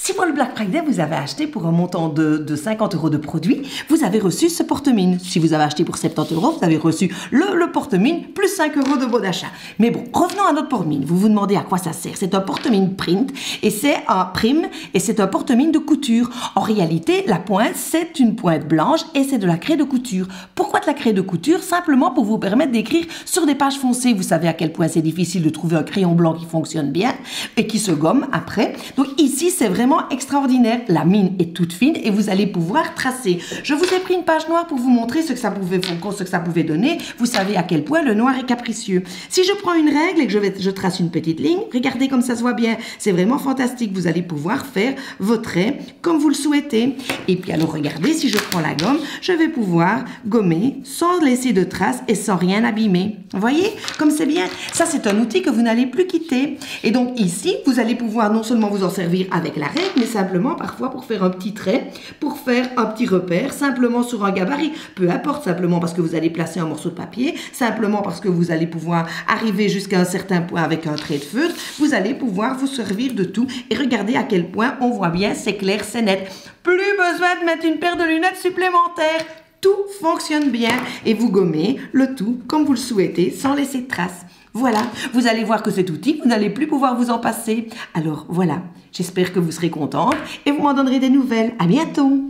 Si pour le Black Friday, vous avez acheté pour un montant de 50 € de produits, vous avez reçu ce porte-mine. Si vous avez acheté pour 70 €, vous avez reçu le porte-mine plus 5 € de bon d'achat. Mais bon, revenons à notre porte-mine. Vous vous demandez à quoi ça sert. C'est un porte-mine print et c'est un prime et c'est un porte-mine de couture. En réalité, la pointe, c'est une pointe blanche et c'est de la craie de couture. Pourquoi de la craie de couture? Simplement pour vous permettre d'écrire sur des pages foncées. Vous savez à quel point c'est difficile de trouver un crayon blanc qui fonctionne bien et qui se gomme après. Donc ici, c'est vraiment extraordinaire. La mine est toute fine et vous allez pouvoir tracer. Je vous ai pris une page noire pour vous montrer ce que ça pouvait donner. Vous savez à quel point le noir est capricieux. Si je prends une règle et que je trace une petite ligne, regardez comme ça se voit bien. C'est vraiment fantastique. Vous allez pouvoir faire vos traits comme vous le souhaitez. Et puis alors regardez, si je prends la gomme, je vais pouvoir gommer sans laisser de traces et sans rien abîmer. Vous voyez comme c'est bien. Ça, c'est un outil que vous n'allez plus quitter. Et donc ici, vous allez pouvoir non seulement vous en servir avec la règle, mais simplement parfois pour faire un petit trait, pour faire un petit repère, simplement sur un gabarit. Peu importe, simplement parce que vous allez placer un morceau de papier, simplement parce que vous allez pouvoir arriver jusqu'à un certain point avec un trait de feutre, vous allez pouvoir vous servir de tout. Et regardez à quel point on voit bien, c'est clair, c'est net. Plus besoin de mettre une paire de lunettes supplémentaires. Tout fonctionne bien et vous gommez le tout comme vous le souhaitez sans laisser de traces. Voilà, vous allez voir que cet outil, vous n'allez plus pouvoir vous en passer. Alors voilà, j'espère que vous serez contente et vous m'en donnerez des nouvelles. À bientôt!